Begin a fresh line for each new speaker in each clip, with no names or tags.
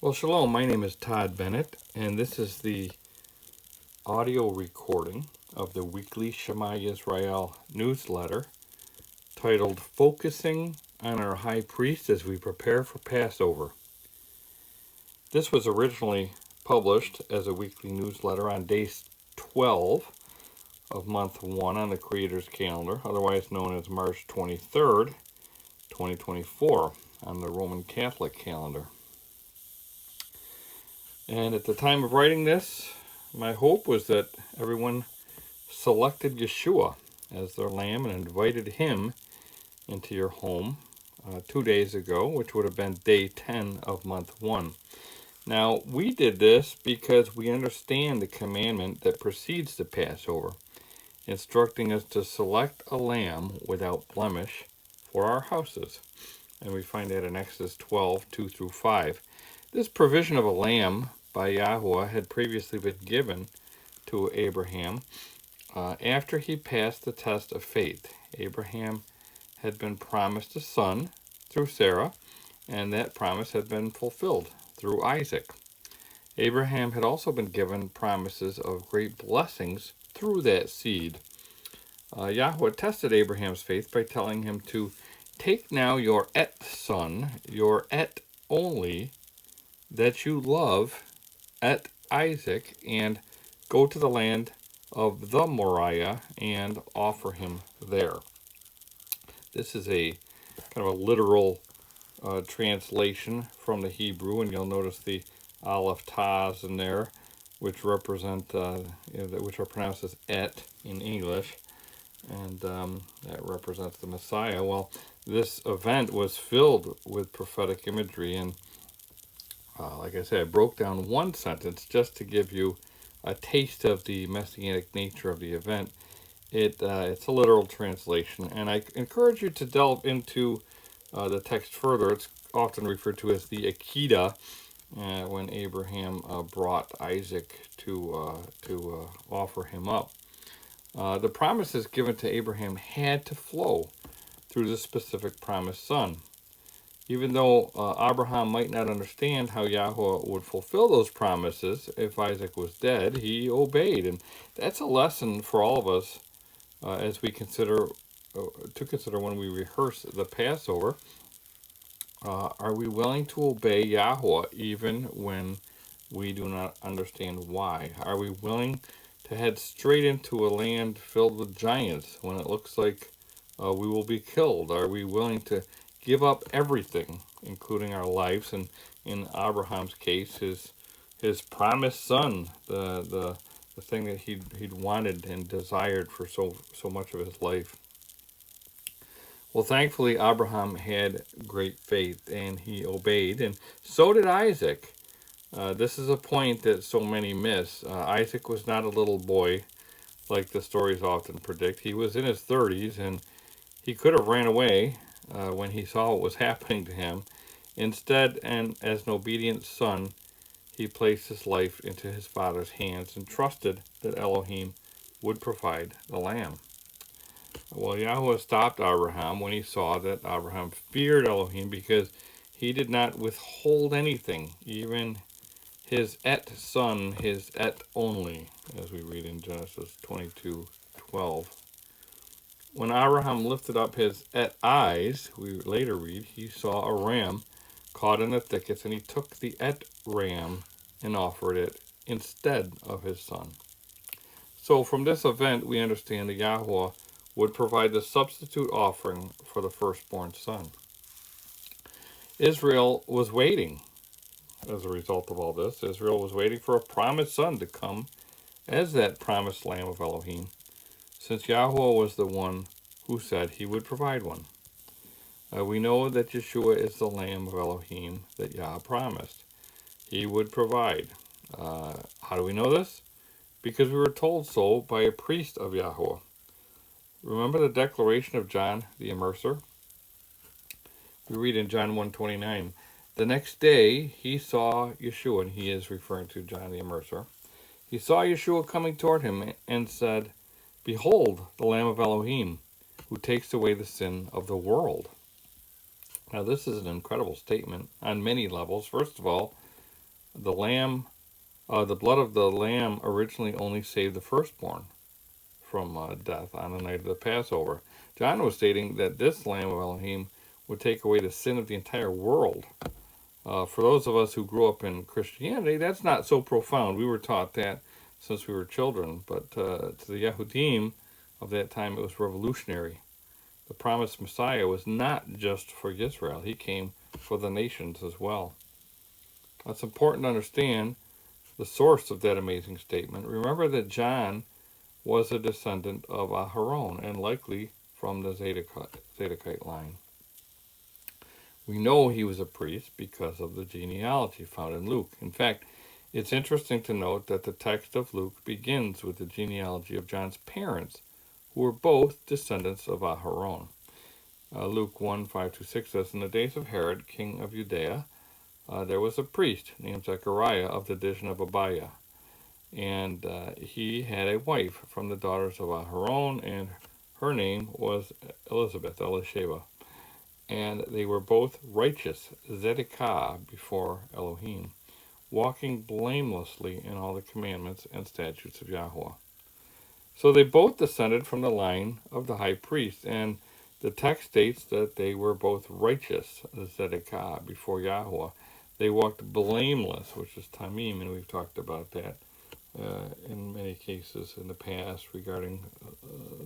Well, shalom. My name is Todd Bennett, and this is the audio recording of the weekly Shema Yisrael newsletter titled Focusing on Our High Priest as We Prepare for Passover. This was originally published as a weekly newsletter on day 12 of month 1 on the Creator's calendar, otherwise known as March 23rd, 2024, on the Roman Catholic calendar. And at the time of writing this, my hope was that everyone selected Yeshua as their lamb and invited him into your home 2 days ago, which would have been day 10 of month 1. Now, we did this because we understand the commandment that precedes the Passover, instructing us to select a lamb without blemish for our houses. And we find that in Exodus 12, 2 through 5. This provision of a lamb by Yahuwah had previously been given to Abraham after he passed the test of faith. Abraham had been promised a son through Sarah, and that promise had been fulfilled through Isaac. Abraham had also been given promises of great blessings through that seed. Yahuwah tested Abraham's faith by telling him to take now your son, your only, that you love, Isaac, and go to the land of the Moriah and offer him there. This is a kind of a literal translation from the Hebrew, and you'll notice the aleph taz in there, which represent, which are pronounced as et in English, and that represents the Messiah. Well, this event was filled with prophetic imagery, and like I said, I broke down one sentence just to give you a taste of the messianic nature of the event. It's a literal translation, and I encourage you to delve into the text further. It's often referred to as the Akedah, when Abraham brought Isaac to offer him up. The promises given to Abraham had to flow through the specific promised son. Even though Abraham might not understand how Yahweh would fulfill those promises if Isaac was dead, he obeyed. And that's a lesson for all of us as we consider when we rehearse the Passover. Are we willing to obey Yahweh even when we do not understand why? Are we willing to head straight into a land filled with giants when it looks like we will be killed? Are we willing to give up everything, including our lives, and in Abraham's case, his promised son, the thing that he'd wanted and desired for so much of his life? Well, thankfully, Abraham had great faith, and he obeyed, and so did Isaac. This is a point that so many miss. Isaac was not a little boy, like the stories often predict. He was in his 30s, and he could have ran away when he saw what was happening to him. Instead, and as an obedient son, he placed his life into his father's hands and trusted that Elohim would provide the lamb. Well, Yahweh stopped Abraham when he saw that Abraham feared Elohim because he did not withhold anything, even his son, his only, as we read in Genesis 22:12. When Abraham lifted up his eyes, we later read, he saw a ram caught in the thickets, and he took the ram and offered it instead of his son. So from this event, we understand that Yahweh would provide the substitute offering for the firstborn son. Israel was waiting. As a result of all this, Israel was waiting for a promised son to come as that promised lamb of Elohim, since Yahweh was the one who said he would provide one. We know that Yeshua is the lamb of Elohim that Yah promised he would provide. How do we know this? Because we were told so by a priest of Yahweh. Remember the declaration of John the immerser? We read in John 1:29, the next day he saw Yeshua, and he is referring to John the immerser. He saw Yeshua coming toward him and said, behold, the Lamb of Elohim, who takes away the sin of the world. Now this is an incredible statement on many levels. First of all, The lamb, the blood of the lamb originally only saved the firstborn from death on the night of the Passover. John was stating that this Lamb of Elohim would take away the sin of the entire world. For those of us who grew up in Christianity, that's not so profound. We were taught that since we were children, but to the Yahudim of that time, it was revolutionary. The promised Messiah was not just for Israel. He came for the nations as well. It's important to understand the source of that amazing statement. Remember that John was a descendant of Aharon and likely from the Zadokite line. We know he was a priest because of the genealogy found in Luke. In fact, it's interesting to note that the text of Luke begins with the genealogy of John's parents, who were both descendants of Aharon. Luke 1:5-6 says, in the days of Herod, king of Judea, there was a priest named Zechariah of the division of Abiah. And he had a wife from the daughters of Aharon, and her name was Elisheba. And they were both righteous, Zadokite, before Elohim, walking blamelessly in all the commandments and statutes of Yahuwah. So they both descended from the line of the high priest, and the text states that they were both righteous, Zadokite, before Yahuwah. They walked blameless, which is tamim, and we've talked about that in many cases in the past regarding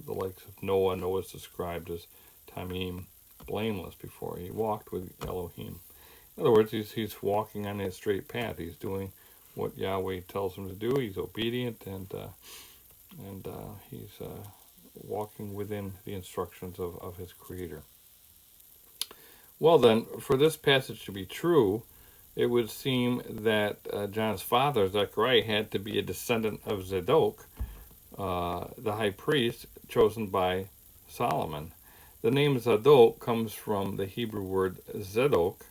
the likes of Noah. Noah's described as tamim, blameless before he walked with Elohim. In other words, he's walking on that straight path. He's doing what Yahweh tells him to do. He's obedient, and he's walking within the instructions of his Creator. Well then, for this passage to be true, it would seem that John's father, Zechariah, had to be a descendant of Zadok, the high priest chosen by Solomon. The name Zadok comes from the Hebrew word Zadok,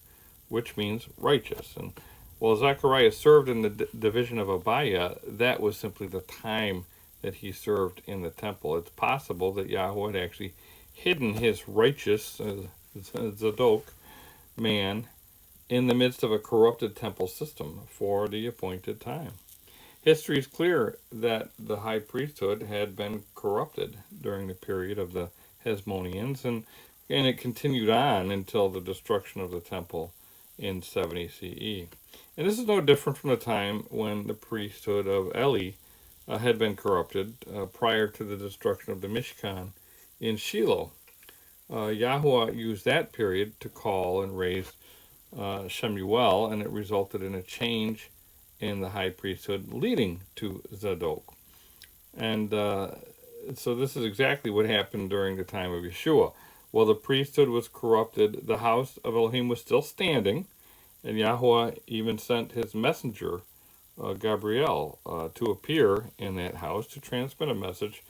which means righteous. And while Zechariah served in the division of Abiah, that was simply the time that he served in the temple. It's possible that Yahweh had actually hidden his righteous Zadok man in the midst of a corrupted temple system for the appointed time. History is clear that the high priesthood had been corrupted during the period of the Hasmoneans, and it continued on until the destruction of the temple in 70 CE. And this is no different from the time when the priesthood of Eli had been corrupted prior to the destruction of the Mishkan in Shiloh. Yahuwah used that period to call and raise Shemuel, and it resulted in a change in the high priesthood leading to Zadok. And so this is exactly what happened during the time of Yeshua. While the priesthood was corrupted, the house of Elohim was still standing, and Yahuwah even sent his messenger, Gabriel, to appear in that house to transmit a message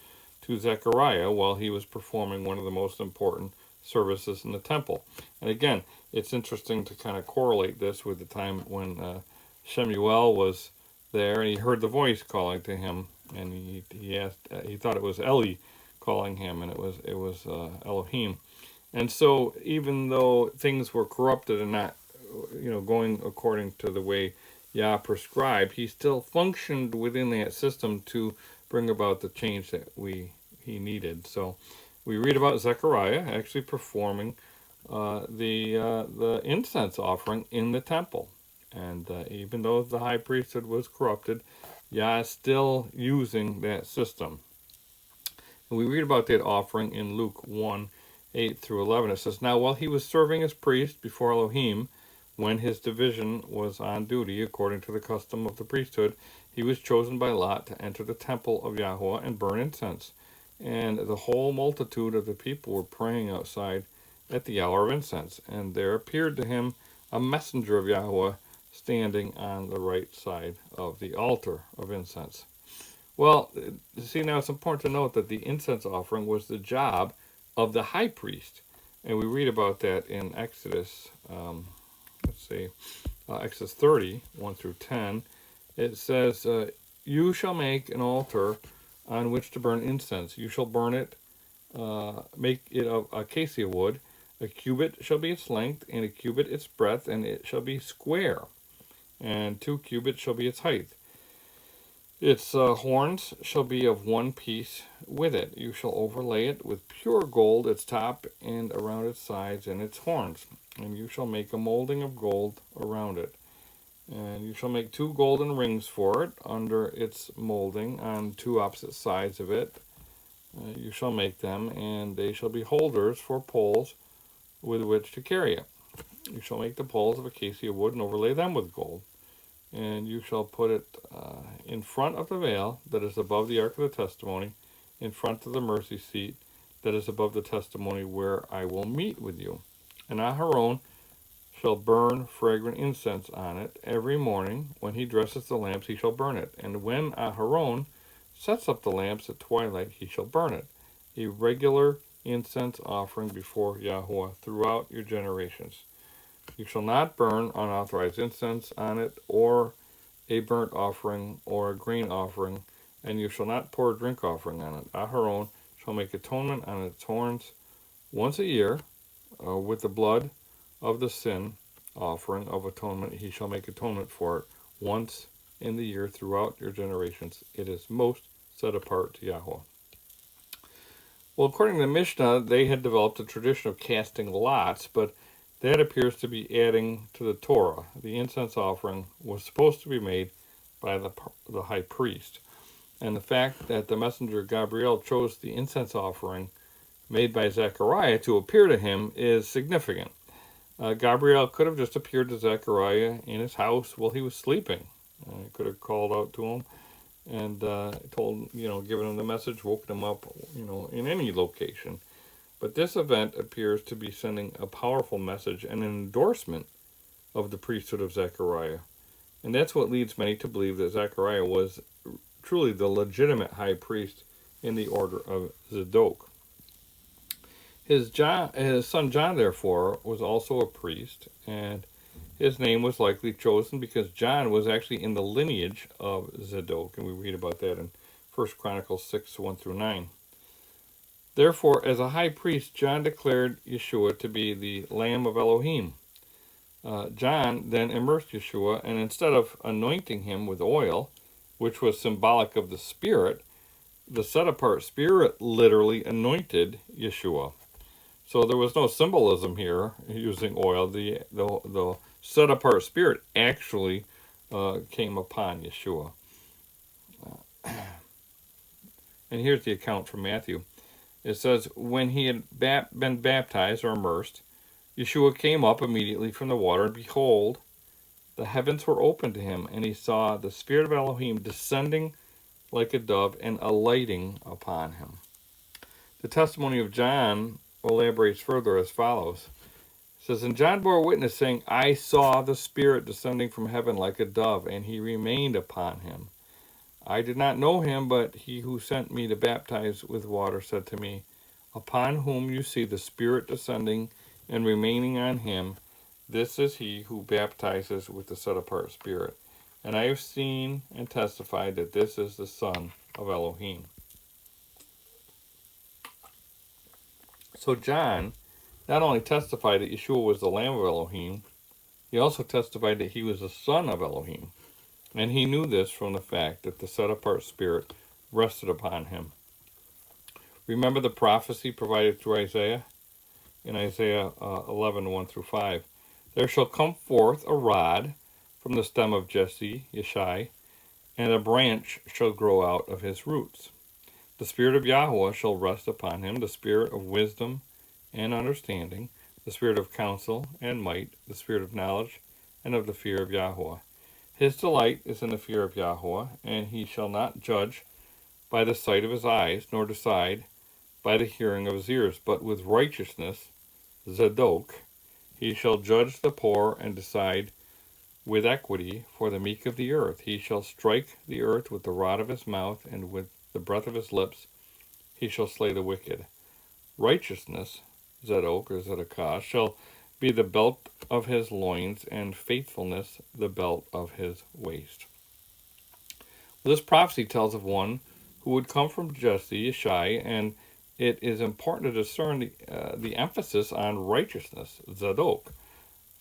to Zechariah while he was performing one of the most important services in the temple. And again, it's interesting to kind of correlate this with the time when Shemuel was there and he heard the voice calling to him, and he asked, he thought it was Eli calling him, and it was Elohim. And so even though things were corrupted and not going according to the way Yah prescribed, he still functioned within that system to bring about the change that he needed. So we read about Zechariah actually performing the incense offering in the temple. And even though the high priesthood was corrupted, Yah is still using that system. And we read about that offering in Luke 1:8-11. It says, now while he was serving as priest before Elohim, when his division was on duty according to the custom of the priesthood, he was chosen by lot to enter the temple of Yahuwah and burn incense. And the whole multitude of the people were praying outside at the hour of incense. And there appeared to him a messenger of Yahuwah standing on the right side of the altar of incense. Well, see, now it's important to note that the incense offering was the job of the high priest. And we read about that in Exodus, Exodus 30, 1-10. It says, you shall make an altar on which to burn incense. You shall burn it, make it of acacia wood. A cubit shall be its length, and a cubit its breadth, and it shall be square. and 2 cubits shall be its height. Its horns shall be of one piece with it. You shall overlay it with pure gold, its top and around its sides and its horns. And you shall make a molding of gold around it. And you shall make 2 golden rings for it under its molding on 2 opposite sides of it. You shall make them, and they shall be holders for poles with which to carry it. You shall make the poles of acacia wood and overlay them with gold. And you shall put it in front of the veil that is above the ark of the testimony, in front of the mercy seat that is above the testimony, where I will meet with you. And Aharon shall burn fragrant incense on it every morning. When he dresses the lamps, he shall burn it. And when Aharon sets up the lamps at twilight, he shall burn it. A regular incense offering before Yahuwah throughout your generations. You shall not burn unauthorized incense on it, or a burnt offering, or a grain offering, and you shall not pour a drink offering on it. Aharon shall make atonement on its horns once a year with the blood of the sin offering of atonement. He shall make atonement for it once in the year throughout your generations. It is most set apart to Yahuwah. Well, according to the Mishnah, they had developed a tradition of casting lots, but that appears to be adding to the Torah. The incense offering was supposed to be made by the high priest. And the fact that the messenger Gabriel chose the incense offering made by Zechariah to appear to him is significant. Gabriel could have just appeared to Zechariah in his house while he was sleeping. He could have called out to him and given him the message, woken him up, in any location. But this event appears to be sending a powerful message and an endorsement of the priesthood of Zechariah. And that's what leads many to believe that Zechariah was truly the legitimate high priest in the order of Zadok. His son John, therefore, was also a priest, and his name was likely chosen because John was actually in the lineage of Zadok, and we read about that in 1 Chronicles 6, 1 through 9. Therefore, as a high priest, John declared Yeshua to be the Lamb of Elohim. John then immersed Yeshua, and instead of anointing him with oil, which was symbolic of the Spirit, the set-apart Spirit literally anointed Yeshua. So there was no symbolism here using oil. The set-apart Spirit actually came upon Yeshua. And here's the account from Matthew. It says, when he had been baptized or immersed, Yeshua came up immediately from the water, and behold, the heavens were opened to him, and he saw the Spirit of Elohim descending like a dove and alighting upon him. The testimony of John elaborates further as follows. It says, and John bore witness, saying, I saw the Spirit descending from heaven like a dove, and he remained upon him. I did not know him, but he who sent me to baptize with water said to me, upon whom you see the Spirit descending and remaining on him, this is he who baptizes with the set-apart Spirit. And I have seen and testified that this is the Son of Elohim. So John not only testified that Yeshua was the Lamb of Elohim, he also testified that he was the Son of Elohim. And he knew this from the fact that the set-apart Spirit rested upon him. Remember the prophecy provided through Isaiah? In Isaiah 11, 1 through 5. There shall come forth a rod from the stem of Jesse, Yeshai, and a branch shall grow out of his roots. The Spirit of Yahuwah shall rest upon him, the Spirit of wisdom and understanding, the Spirit of counsel and might, the Spirit of knowledge and of the fear of Yahuwah. His delight is in the fear of Yahuwah, and he shall not judge by the sight of his eyes, nor decide by the hearing of his ears, but with righteousness, Zadok, he shall judge the poor and decide with equity for the meek of the earth. He shall strike the earth with the rod of his mouth, and with the breath of his lips he shall slay the wicked. Righteousness, Zadok or Zadokah, shall be the belt of his loins, and faithfulness the belt of his waist. This prophecy tells of one who would come from Jesse, Yeshai, and it is important to discern the emphasis on righteousness, Zadok.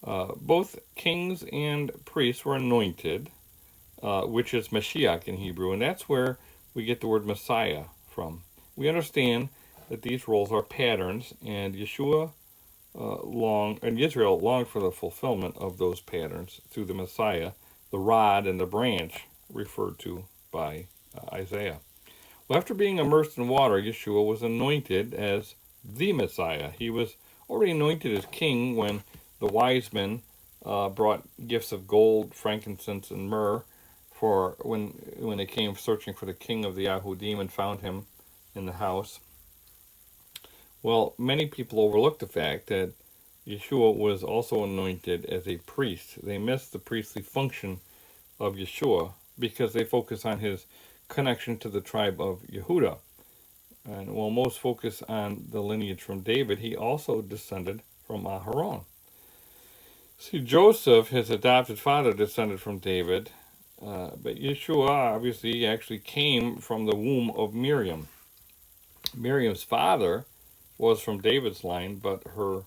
Both kings and priests were anointed, which is Mashiach in Hebrew, and that's where we get the word Messiah from. We understand that these roles are patterns, and Israel longed for the fulfillment of those patterns through the Messiah, the rod and the branch referred to by Isaiah. Well, after being immersed in water, Yeshua was anointed as the Messiah. He was already anointed as king when the wise men brought gifts of gold, frankincense, and myrrh for when they came searching for the king of the Yahudim and found him in the house. Well, many people overlook the fact that Yeshua was also anointed as a priest. They miss the priestly function of Yeshua because they focus on his connection to the tribe of Yehuda. And while most focus on the lineage from David, he also descended from Aharon. See, Joseph, his adopted father, descended from David, but Yeshua obviously actually came from the womb of Miriam. Miriam's father was from David's line, but her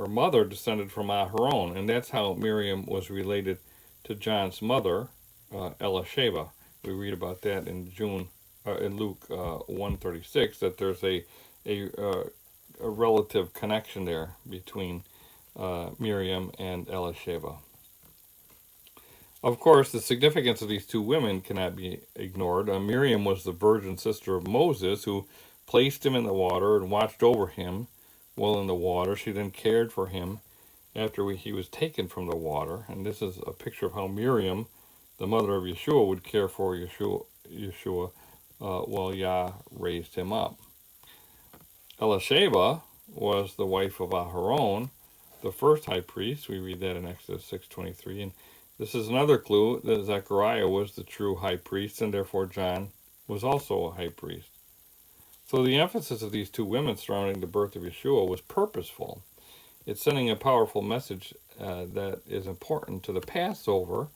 mother descended from Aharon, and that's how Miriam was related to John's mother, Elisheba. We read about that in Luke 1:36, that there's a relative connection there between Miriam and Elisheba. Of course, the significance of these two women cannot be ignored. Miriam was the virgin sister of Moses, who placed him in the water and watched over him while in the water. She then cared for him after he was taken from the water. And this is a picture of how Miriam, the mother of Yeshua, would care for Yeshua while Yah raised him up. Elisheba was the wife of Aharon, the first high priest. We read that in Exodus 6:23. And this is another clue that Zechariah was the true high priest, and therefore John was also a high priest. So the emphasis of these two women surrounding the birth of Yeshua was purposeful. It's sending a powerful message that is important to the Passover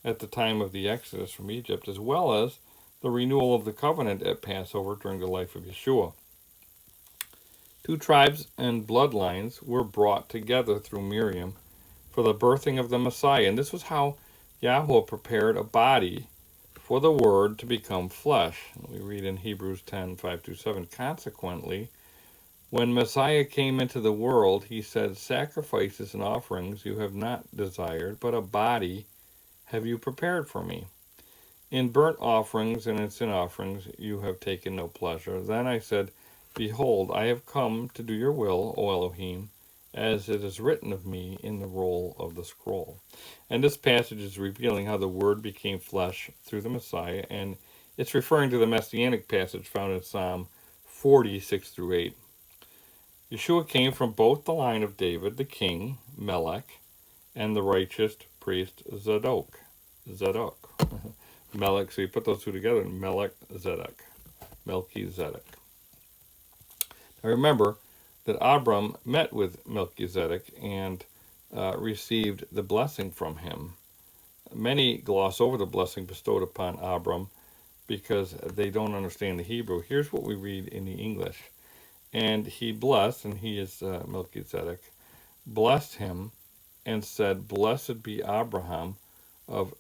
at the time of the Exodus from Egypt, as well as the renewal of the covenant at Passover during the life of Yeshua. Two tribes and bloodlines were brought together through Miriam for the birthing of the Messiah, and this was how Yahweh prepared a body for the Word to become flesh. We read in Hebrews 10:5-7, consequently, when Messiah came into the world, he said, sacrifices and offerings you have not desired, but a body have you prepared for me. In burnt offerings and in sin offerings you have taken no pleasure. Then I said, behold, I have come to do your will, O Elohim, as it is written of me in the roll of the scroll. And this passage is revealing how the Word became flesh through the Messiah, and it's referring to the Messianic passage found in Psalm 46-8. Yeshua came from both the line of David, the king, Melech, and the righteous priest, Zadok. Melech, so you put those two together, Melchizedek. Now remember that Abram met with Melchizedek and received the blessing from him. Many gloss over the blessing bestowed upon Abram because they don't understand the Hebrew. Here's what we read in the English. And he blessed, and he is Melchizedek, blessed him and said, blessed be Abraham of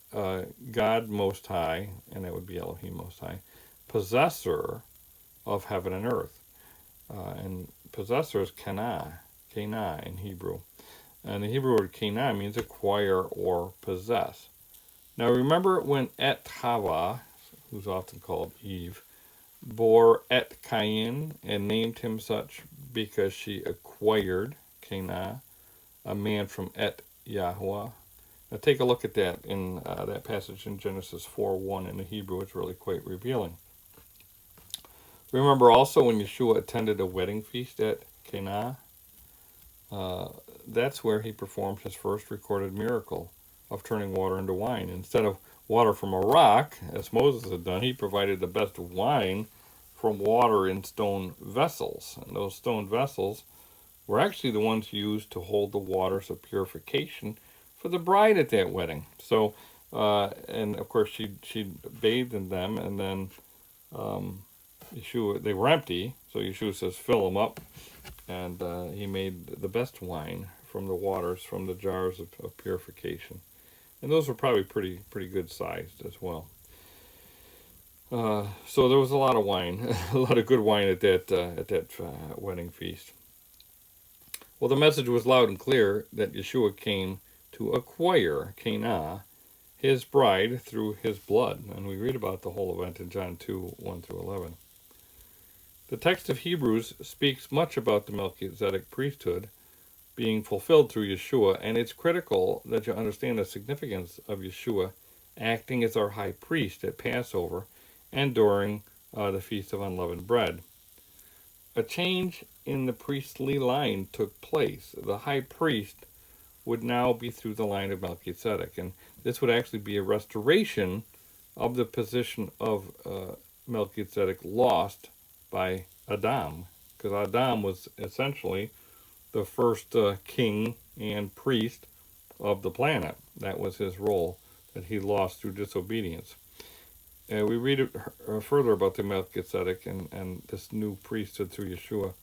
God Most High, and that would be Elohim Most High, possessor of heaven and earth. And possessor is kana in Hebrew. And the Hebrew word kana means acquire or possess. Now remember when Et Hava, who's often called Eve, bore Et Cain and named him such because she acquired Cana, a man from Et Yahuwah. Now take a look at that in that passage in Genesis 4:1 in the Hebrew. It's really quite revealing. Remember also when Yeshua attended a wedding feast at Cana, that's where he performed his first recorded miracle of turning water into wine. Instead of water from a rock, as Moses had done, he provided the best wine from water in stone vessels. And those stone vessels were actually the ones used to hold the waters of purification for the bride at that wedding. So, and of course she bathed in them, and then Yeshua, they were empty, so Yeshua says, fill them up, and he made the best wine from the waters, from the jars of purification. And those were probably pretty good sized as well. So there was a lot of wine, a lot of good wine at that wedding feast. Well, the message was loud and clear that Yeshua came to acquire Cana, his bride, through his blood. And we read about the whole event in John 2, 1 through 11. The text of Hebrews speaks much about the Melchizedek priesthood being fulfilled through Yeshua, and it's critical that you understand the significance of Yeshua acting as our high priest at Passover and during the Feast of Unleavened Bread. A change in the priestly line took place. The high priest would now be through the line of Melchizedek, and this would actually be a restoration of the position of Melchizedek lost by Adam, because Adam was essentially the first king and priest of the planet. That was his role that he lost through disobedience. We read further about the Melchizedek and this new priesthood through Yeshua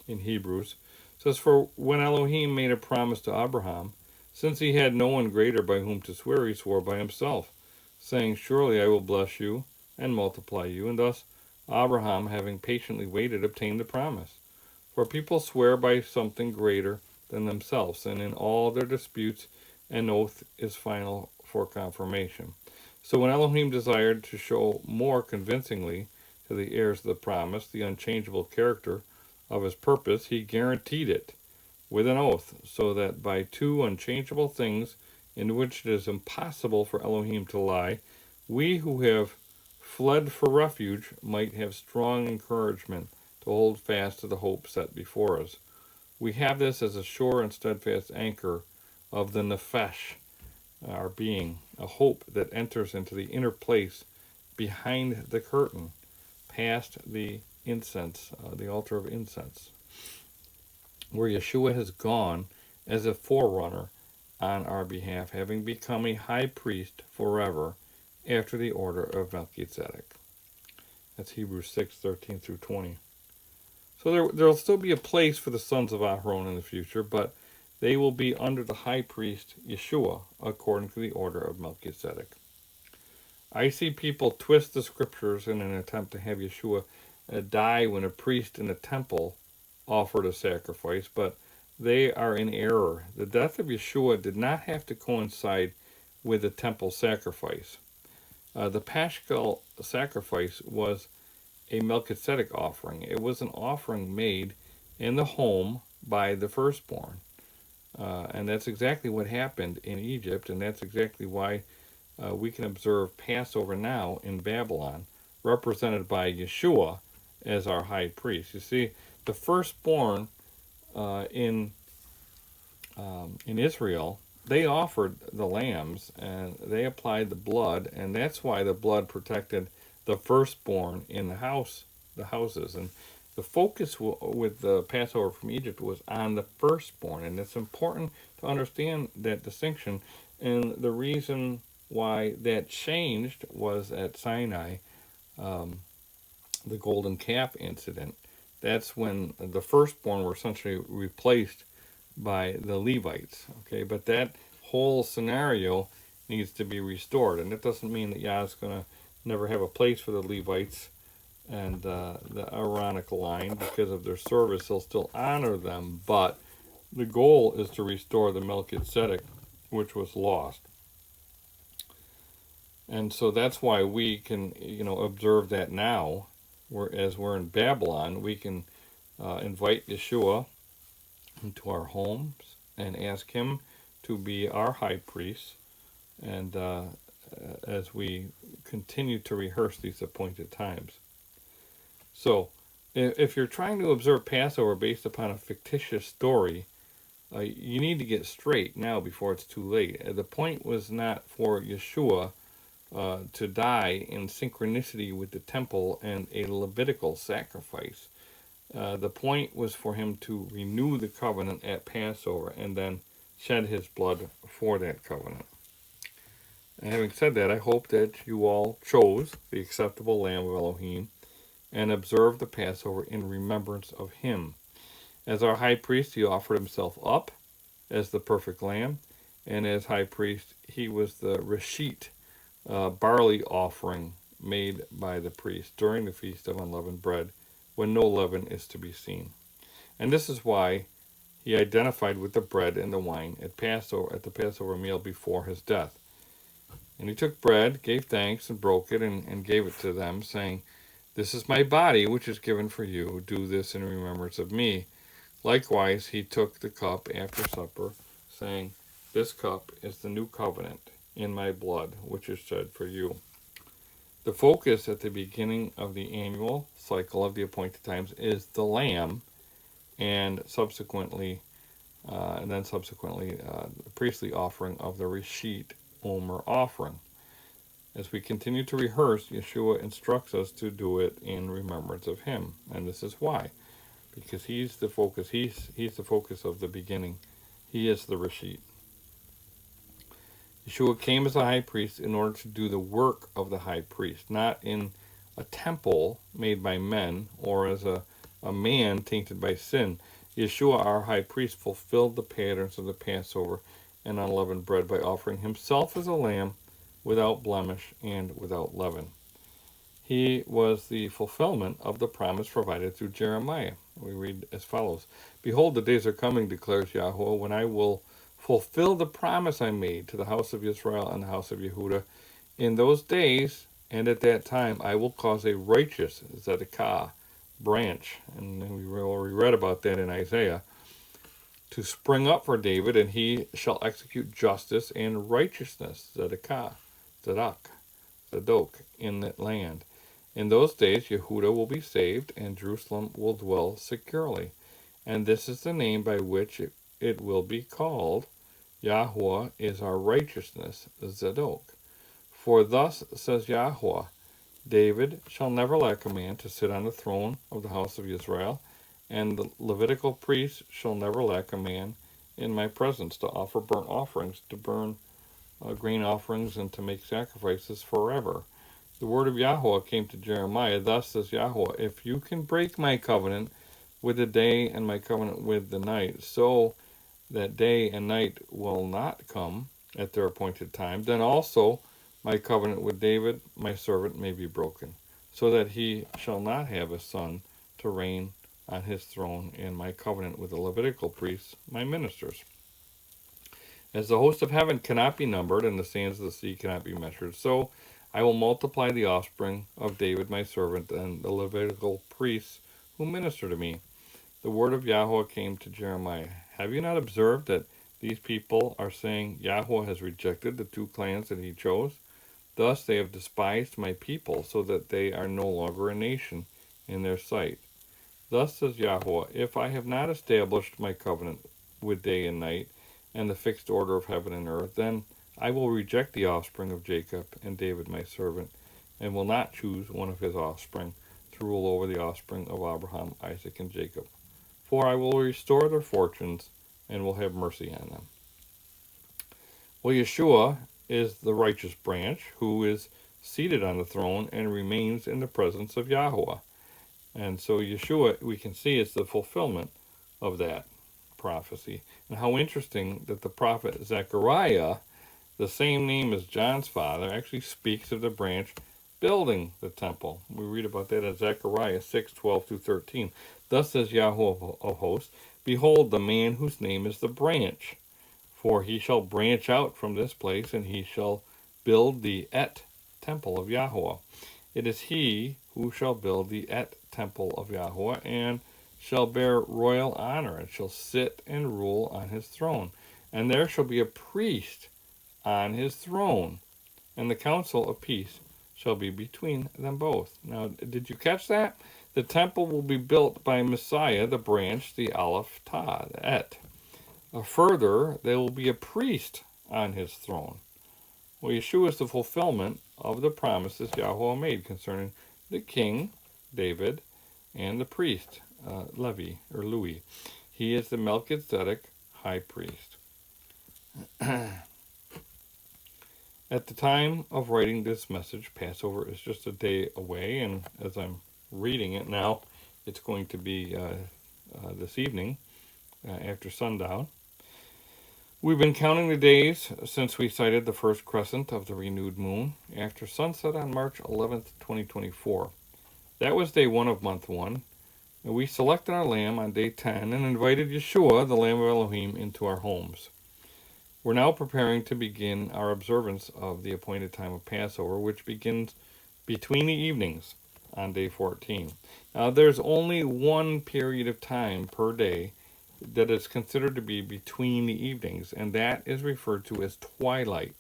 in Hebrews. It says, "For when Elohim made a promise to Abraham, since he had no one greater by whom to swear, he swore by himself, saying, Surely I will bless you and multiply you. And thus Abraham, having patiently waited, obtained the promise. For people swear by something greater than themselves, and in all their disputes an oath is final for confirmation. So when Elohim desired to show more convincingly to the heirs of the promise the unchangeable character of his purpose, he guaranteed it with an oath, so that by two unchangeable things in which it is impossible for Elohim to lie, we who have fled for refuge might have strong encouragement to hold fast to the hope set before us. We have this as a sure and steadfast anchor of the nefesh, our being, a hope that enters into the inner place behind the curtain, past the incense, the altar of incense, where Yeshua has gone as a forerunner on our behalf, having become a high priest forever after the order of Melchizedek." That's Hebrews 6, 13 through 20. So there'll still be a place for the sons of Aharon in the future, but they will be under the high priest Yeshua, according to the order of Melchizedek. I see people twist the scriptures in an attempt to have Yeshua die when a priest in a temple offered a sacrifice, but they are in error. The death of Yeshua did not have to coincide with the temple sacrifice. The Paschal sacrifice was a Melchizedek offering. It was an offering made in the home by the firstborn. And that's exactly what happened in Egypt, and that's exactly why we can observe Passover now in Babylon, represented by Yeshua as our high priest. You see, the firstborn in Israel, they offered the lambs, and they applied the blood, and that's why the blood protected the firstborn in the houses. And the focus with the Passover from Egypt was on the firstborn, and it's important to understand that distinction. And the reason why that changed was at Sinai, the golden calf incident. That's when the firstborn were essentially replaced by the Levites. Okay, but that whole scenario needs to be restored, and that doesn't mean that Yah's going to never have a place for the Levites and the Aaronic line because of their service. He'll still honor them, but the goal is to restore the Melchizedek, which was lost. And so that's why we can, observe that now. As we're in Babylon, we can invite Yeshua into our homes and ask him to be our high priest, and as we continue to rehearse these appointed times. So, if you're trying to observe Passover based upon a fictitious story, you need to get straight now before it's too late. The point was not for Yeshua to die in synchronicity with the temple and a Levitical sacrifice. The point was for him to renew the covenant at Passover and then shed his blood for that covenant. And having said that, I hope that you all chose the acceptable Lamb of Elohim and observed the Passover in remembrance of him. As our high priest, he offered himself up as the perfect lamb, and as high priest, he was the reshit, barley offering made by the priest during the Feast of Unleavened Bread, when no leaven is to be seen. And this is why he identified with the bread and the wine at the Passover meal before his death. And he took bread, gave thanks, and broke it, and gave it to them, saying, "This is my body, which is given for you. Do this in remembrance of me." Likewise, he took the cup after supper, saying, "This cup is the new covenant in my blood, which is shed for you." The focus at the beginning of the annual cycle of the appointed times is the lamb, and subsequently, the priestly offering of the reshit omer offering. As we continue to rehearse, Yeshua instructs us to do it in remembrance of him, and this is why. Because he's the focus. He's the focus of the beginning. He is the reshit. Yeshua came as a high priest in order to do the work of the high priest, not in a temple made by men or as a man tainted by sin. Yeshua, our high priest, fulfilled the patterns of the Passover and unleavened bread by offering himself as a lamb without blemish and without leaven. He was the fulfillment of the promise provided through Jeremiah. We read as follows: "Behold, the days are coming, declares Yahuwah, when I will fulfill the promise I made to the house of Israel and the house of Yehudah. In those days and at that time I will cause a righteous Zadokite branch," and we read about that in Isaiah, "to spring up for David, and he shall execute justice and righteousness," Zadok, in that land. In those days Yehudah will be saved, and Jerusalem will dwell securely. And this is the name by which it will be called: Yahuwah is our righteousness, Zadok. For thus says Yahuwah, David shall never lack a man to sit on the throne of the house of Israel, and the Levitical priests shall never lack a man in my presence to offer burnt offerings, to burn grain offerings, and to make sacrifices forever. The word of Yahuwah came to Jeremiah. Thus says Yahuwah, if you can break my covenant with the day and my covenant with the night, so that day and night will not come at their appointed time, then also my covenant with David, my servant, may be broken, so that he shall not have a son to reign on his throne, and my covenant with the Levitical priests, my ministers. As the host of heaven cannot be numbered, and the sands of the sea cannot be measured, so I will multiply the offspring of David my servant and the Levitical priests who minister to me. The word of Yahuwah came to Jeremiah. Have you not observed that these people are saying Yahuwah has rejected the two clans that he chose? Thus they have despised my people, so that they are no longer a nation in their sight. Thus says Yahuwah, if I have not established my covenant with day and night, and the fixed order of heaven and earth, then I will reject the offspring of Jacob and David my servant, and will not choose one of his offspring to rule over the offspring of Abraham, Isaac, and Jacob. For I will restore their fortunes, and will have mercy on them. Well, Yeshua is the righteous branch, who is seated on the throne and remains in the presence of Yahuwah. And so Yeshua, we can see, is the fulfillment of that prophecy. And how interesting that the prophet Zechariah, the same name as John's father, actually speaks of the branch building the temple. We read about that in Zechariah 6:12-13. Thus says Yahuwah of hosts, behold, the man whose name is the branch, for he shall branch out from this place, and he shall build the temple of Yahuwah. It is he who shall build the temple of Yahuwah, and shall bear royal honor, and shall sit and rule on his throne. And there shall be a priest on his throne, and the council of peace shall be between them both. Now, did you catch that? The temple will be built by Messiah, the branch, the Aleph, Todd, Further, there will be a priest on his throne. Well, Yeshua is the fulfillment of the promises Yahuwah made concerning the king, David, and the priest, Louis. He is the Melchizedek high priest. At the time of writing this message, Passover is just a day away, and as I'm reading it now, it's going to be this evening after sundown. We've been counting the days since we sighted the first crescent of the renewed moon after sunset on March 11th, 2024. That was day 1 of month 1. And we selected our lamb on day 10 and invited Yeshua, the Lamb of Elohim, into our homes. We're now preparing to begin our observance of the appointed time of Passover, which begins between the evenings on day 14. Now, there's only one period of time per day that is considered to be between the evenings, and that is referred to as twilight.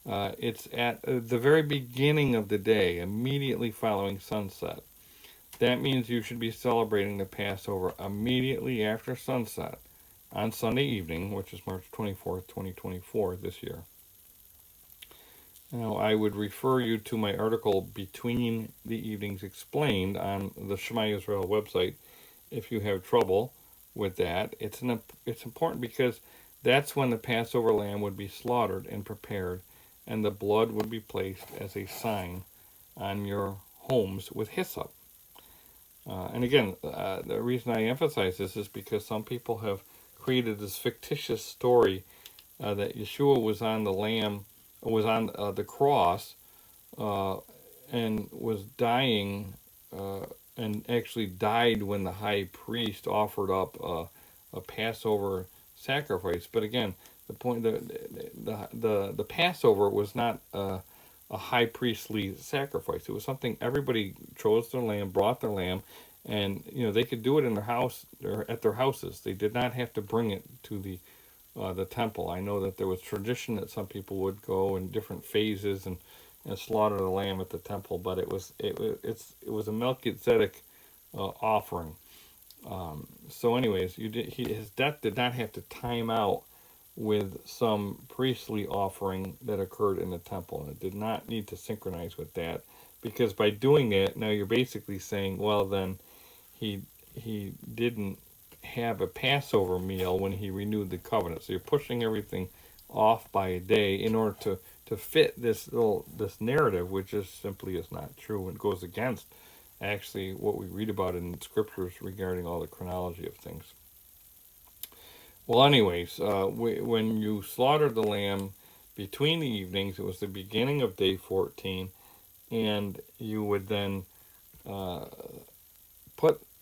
It's at the very beginning of the day, immediately following sunset. That means you should be celebrating the Passover immediately after sunset on Sunday evening, which is March 24th, 2024 this year. Now, I would refer you to my article, Between the Evenings Explained, on the Shema Israel website if you have trouble with that. It's important because that's when the Passover lamb would be slaughtered and prepared, and the blood would be placed as a sign on your homes with hyssop. And again, the reason I emphasize this is because some people have created this fictitious story that Yeshua was on the cross, and was dying, and actually died when the high priest offered up a Passover sacrifice. But again, the point, the Passover was not a high priestly sacrifice. It was something everybody chose their lamb, brought their lamb, and they could do it in their house or at their houses. They did not have to bring it to the temple. I know that there was tradition that some people would go in different phases and slaughter the lamb at the temple, but it was a Melchizedek offering. So, anyways, his death did not have to time out with some priestly offering that occurred in the temple, and it did not need to synchronize with that, because by doing it, now you're basically saying, well, then he didn't have a Passover meal when he renewed the covenant. So you're pushing everything off by a day in order to fit this narrative, which simply is not true and goes against actually what we read about in scriptures regarding all the chronology of things. Well, anyways, when you slaughtered the lamb between the evenings, it was the beginning of day 14, and you would then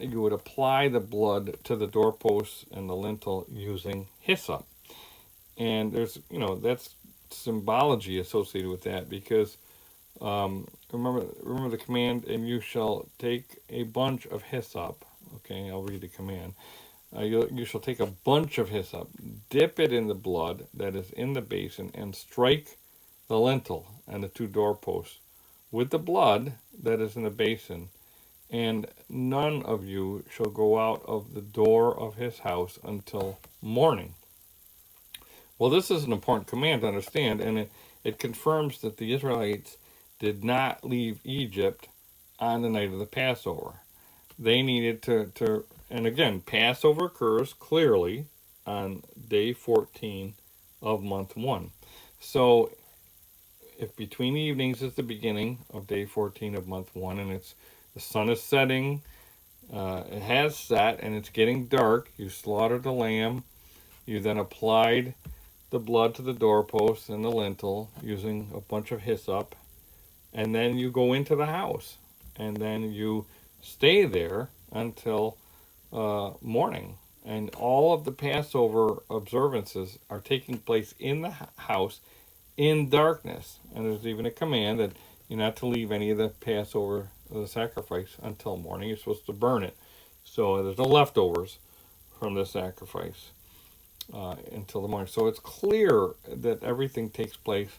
you would apply the blood to the doorposts and the lintel using hyssop. And there's, that's symbology associated with that, because remember the command, and you shall take a bunch of hyssop. Okay, I'll read the command. You shall take a bunch of hyssop, dip it in the blood that is in the basin, and strike the lintel and the 2 doorposts with the blood that is in the basin, and none of you shall go out of the door of his house until morning. Well, this is an important command to understand, and it confirms that the Israelites did not leave Egypt on the night of the Passover. They needed to, and again, Passover occurs clearly on day 14 of month 1. So if between the evenings is the beginning of day 14 of month 1, and the sun is setting, it has set, and it's getting dark, you slaughtered the lamb, you then applied the blood to the doorpost and the lintel using a bunch of hyssop, and then you go into the house, and then you stay there until morning. And all of the Passover observances are taking place in the house in darkness. And there's even a command that you're not to leave any of the Passover, the sacrifice, until morning. You're supposed to burn it, so there's no leftovers from the sacrifice until the morning. So it's clear that everything takes place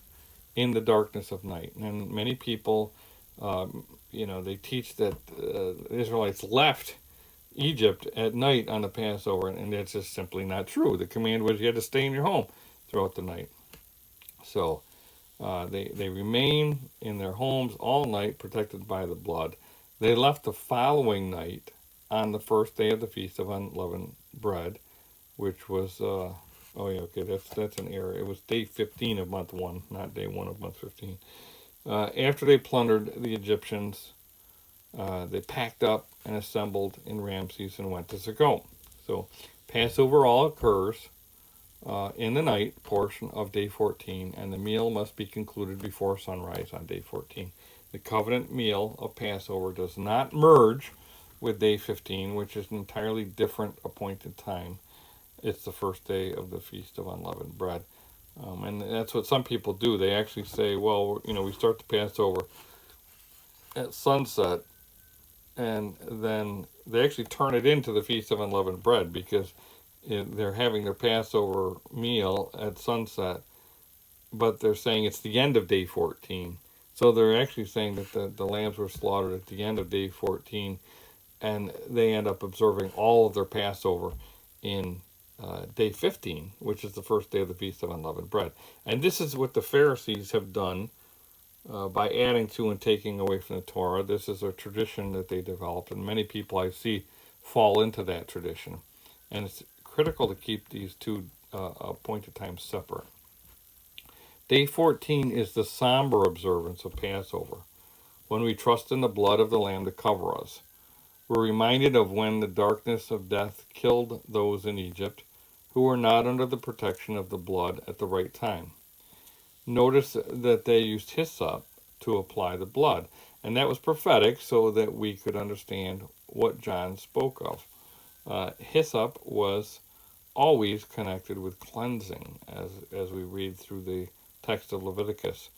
in the darkness of night. And many people, they teach that the Israelites left Egypt at night on the Passover, and that's just simply not true. The command was you had to stay in your home throughout the night. So they remain in their homes all night, protected by the blood. They left the following night on the first day of the Feast of Unleavened Bread, which was, that's an error. It was day 15 of month 1, not day 1 of month 15. After they plundered the Egyptians, they packed up and assembled in Ramses and went to Sukkot. So Passover all occurs in the night portion of day 14, and the meal must be concluded before sunrise on day 14. The covenant meal of Passover does not merge with day 15, which is an entirely different appointed time. It's the first day of the Feast of Unleavened Bread. And that's what some people do. They actually say, well, we start the Passover at sunset, and then they actually turn it into the Feast of Unleavened Bread because they're having their Passover meal at sunset, but they're saying it's the end of day 14. So they're actually saying that the lambs were slaughtered at the end of day 14, and they end up observing all of their Passover in day 15, which is the first day of the Feast of Unleavened Bread. And this is what the Pharisees have done by adding to and taking away from the Torah. This is a tradition that they developed, and many people I see fall into that tradition. And it's critical to keep these two appointed times separate. Day 14 is the somber observance of Passover, when we trust in the blood of the Lamb to cover us. We're reminded of when the darkness of death killed those in Egypt who were not under the protection of the blood at the right time. Notice that they used hyssop to apply the blood, and that was prophetic so that we could understand what John spoke of. Hyssop was always connected with cleansing, as we read through the text of Leviticus.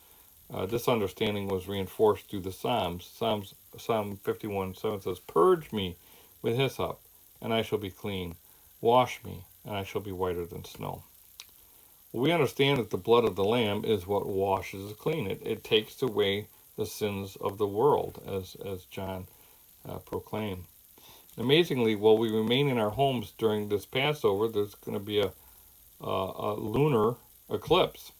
This understanding was reinforced through the Psalms. Psalm 51:7 says, "Purge me with hyssop, and I shall be clean. Wash me, and I shall be whiter than snow." We understand that the blood of the Lamb is what washes us clean. It takes away the sins of the world, as John proclaimed. Amazingly, while we remain in our homes during this Passover, there's going to be a lunar eclipse,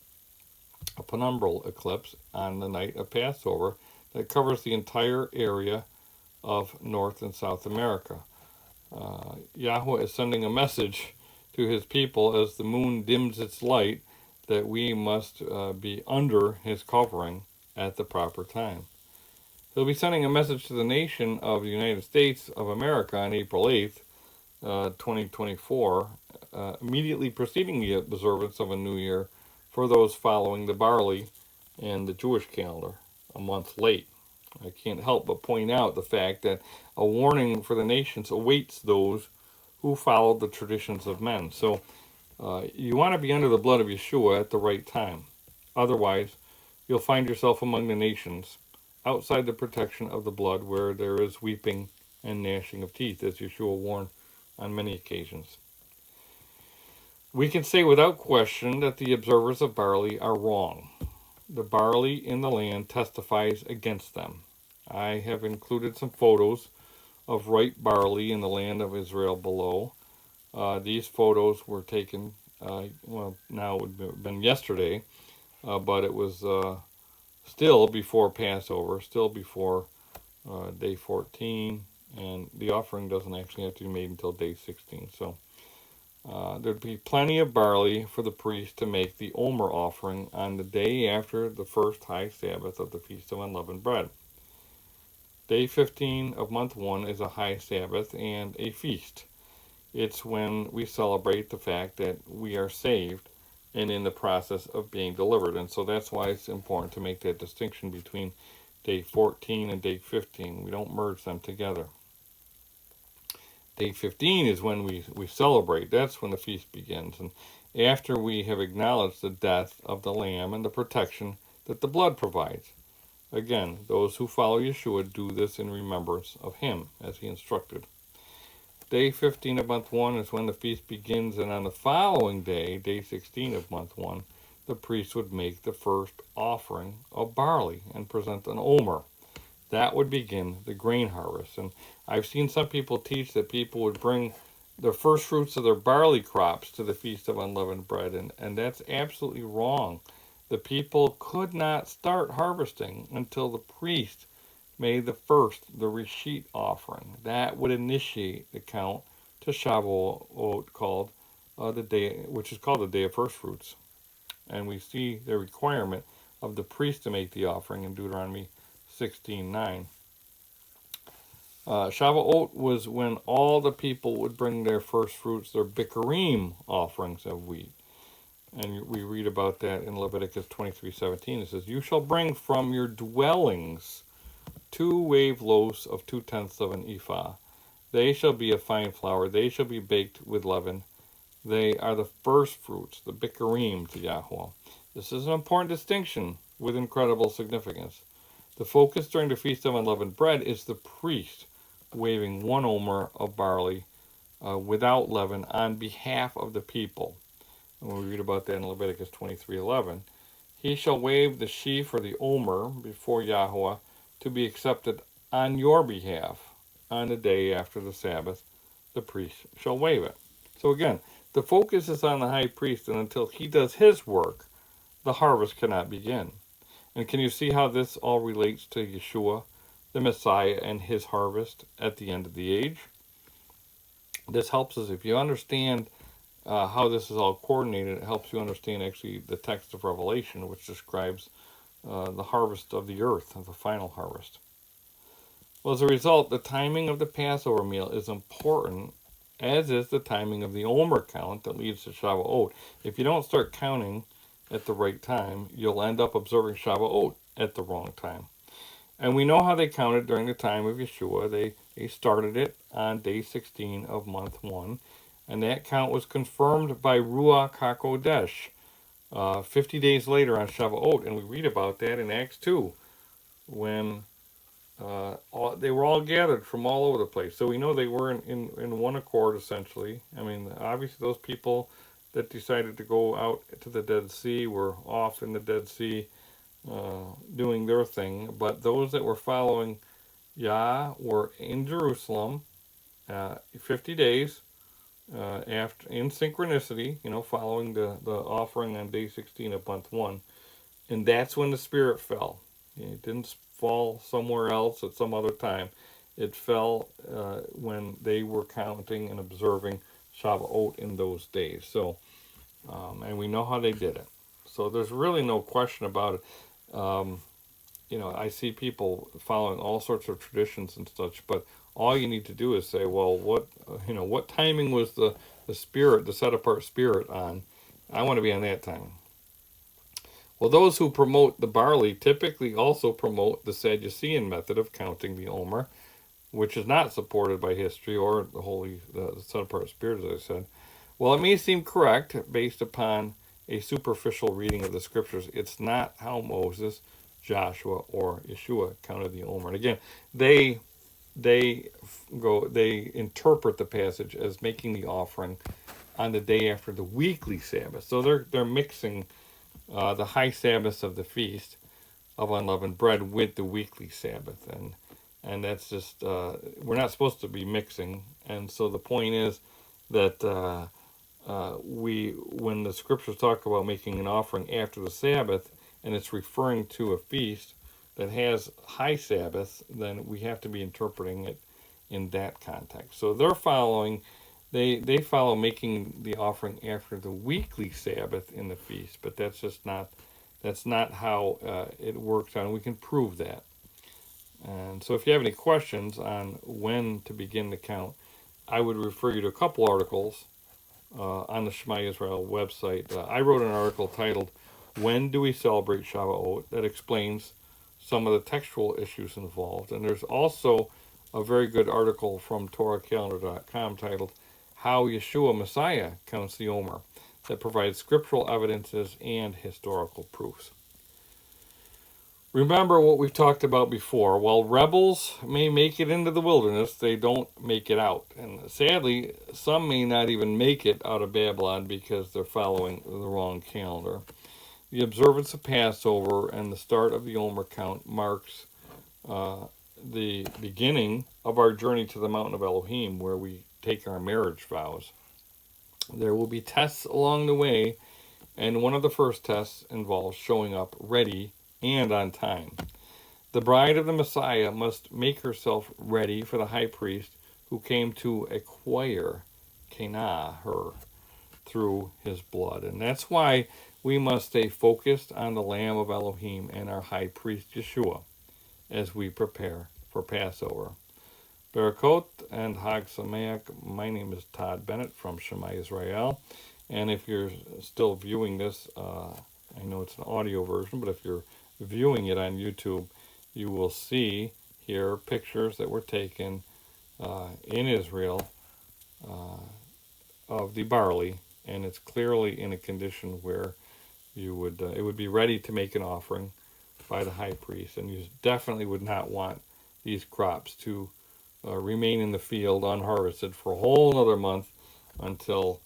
a penumbral eclipse on the night of Passover that covers the entire area of North and South America. Yahweh is sending a message to his people as the moon dims its light that we must be under his covering at the proper time. He'll be sending a message to the nation of the United States of America on April 8th, 2024, immediately preceding the observance of a new year for those following the barley and the Jewish calendar, a month late. I can't help but point out the fact that a warning for the nations awaits those who follow the traditions of men. So you want to be under the blood of Yeshua at the right time. Otherwise, you'll find yourself among the nations outside the protection of the blood, where there is weeping and gnashing of teeth, as Yeshua warned on many occasions. We can say without question that the observers of barley are wrong. The barley in the land testifies against them. I have included some photos of ripe barley in the land of Israel below. These photos were taken, now it would have been yesterday, but it was still before Passover, still before day 14, and the offering doesn't actually have to be made until day 16. So there'd be plenty of barley for the priest to make the Omer offering on the day after the first high Sabbath of the Feast of Unleavened Bread. Day 15 of month 1 is a high Sabbath and a feast. It's when we celebrate the fact that we are saved and in the process of being delivered. And so that's why it's important to make that distinction between day 14 and day 15. We don't merge them together. Day 15 is when we celebrate. That's when the feast begins. And after we have acknowledged the death of the Lamb and the protection that the blood provides. Again, those who follow Yeshua do this in remembrance of him, as he instructed. Day 15 of month 1 is when the feast begins, and on the following day, day 16 of month 1, the priest would make the first offering of barley and present an omer. That would begin the grain harvest. And I've seen some people teach that people would bring the first fruits of their barley crops to the Feast of Unleavened Bread, and that's absolutely wrong. The people could not start harvesting until the priest made the Reshit offering. That would initiate the count to Shavuot, called the day, which is called the Day of First Fruits. And we see the requirement of the priest to make the offering in Deuteronomy 16:9. Shavuot was when all the people would bring their first fruits, their bikurim offerings of wheat. And we read about that in Leviticus 23:17. It says, "You shall bring from your dwellings 2 wave loaves of 2/10 of an ephah. They shall be of fine flour. They shall be baked with leaven. They are the first fruits, the bikurim to Yahweh." This is an important distinction with incredible significance. The focus during the Feast of Unleavened Bread is the priest waving 1 omer of barley without leaven on behalf of the people. And we read about that in Leviticus 23:11. "He shall wave the sheaf or the omer before Yahweh to be accepted on your behalf on the day after the Sabbath. The priest shall wave it." So again, the focus is on the high priest, and until he does his work, the harvest cannot begin. And can you see how this all relates to Yeshua, the Messiah, and his harvest at the end of the age? This helps us, if you understand how this is all coordinated, it helps you understand actually the text of Revelation, which describes the harvest of the earth, the final harvest. Well, as a result, the timing of the Passover meal is important, as is the timing of the Omer count that leads to Shavuot. If you don't start counting at the right time, you'll end up observing Shavuot at the wrong time. And we know how they counted during the time of Yeshua. They started it on day 16 of month 1, and that count was confirmed by Ruach HaKodesh 50 days later on Shavuot. And we read about that in Acts 2, when they were all gathered from all over the place. So we know they were in one accord, essentially. I mean, obviously those people that decided to go out to the Dead Sea were off in the Dead Sea doing their thing. But those that were following Yah were in Jerusalem 50 days after, in synchronicity, following the offering on day 16 of month 1. And that's when the Spirit fell. It didn't fall somewhere else at some other time. It fell when they were counting and observing Shavuot in those days. So, and we know how they did it. So there's really no question about it. I see people following all sorts of traditions and such, but all you need to do is say, well, what timing was the Spirit, the set apart Spirit on? I want to be on that time. Well, those who promote the barley typically also promote the Sadducean method of counting the Omer, which is not supported by history or the set apart Spirit, as I said. While it may seem correct based upon a superficial reading of the scriptures, it's not how Moses, Joshua, or Yeshua counted the Omer. And again, they interpret the passage as making the offering on the day after the weekly Sabbath. So they're mixing the high Sabbath of the Feast of Unleavened Bread with the weekly Sabbath, and that's just we're not supposed to be mixing. And so the point is that when the scriptures talk about making an offering after the Sabbath, and it's referring to a feast that has high Sabbath, then we have to be interpreting it in that context. So they're following. They follow making the offering after the weekly Sabbath in the feast, but that's not how it works out, and we can prove that. And so if you have any questions on when to begin the count, I would refer you to a couple articles on the Shema Israel website. I wrote an article titled, "When Do We Celebrate Shavuot?" that explains some of the textual issues involved. And there's also a very good article from TorahCalendar.com titled, "How Yeshua Messiah Counts the Omer," that provides scriptural evidences and historical proofs. Remember what we've talked about before. While rebels may make it into the wilderness, they don't make it out. And sadly, some may not even make it out of Babylon because they're following the wrong calendar. The observance of Passover and the start of the Omer count marks the beginning of our journey to the mountain of Elohim, where we take our marriage vows. There will be tests along the way, and one of the first tests involves showing up ready and on time. The bride of the Messiah must make herself ready for the high priest who came to acquire her through his blood. And that's why we must stay focused on the Lamb of Elohim and our high priest Yeshua as we prepare for Passover. Barakot and Hag Sameach. My name is Todd Bennett from Shema Israel, And if you're still viewing this, I know it's an audio version, but if you're viewing it on YouTube, you will see here pictures that were taken in Israel of the barley, and it's clearly in a condition where you would it would be ready to make an offering by the high priest, and you definitely would not want these crops to remain in the field unharvested for a whole another month until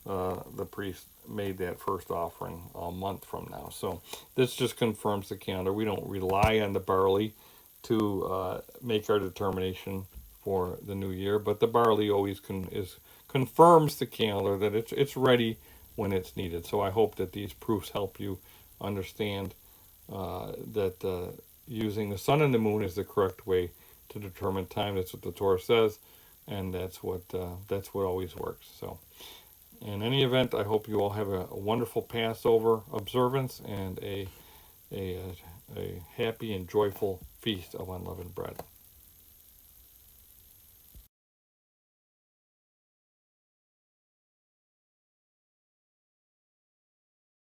the priest made that first offering a month from now. So this just confirms the calendar. We don't rely on the barley to make our determination for the new year, but the barley always confirms the calendar that it's ready when it's needed. So I hope that these proofs help you understand that using the sun and the moon is the correct way to determine time. That's what the Torah says, and that's what always works. So, in any event, I hope you all have a wonderful Passover observance and a happy and joyful feast of unleavened bread.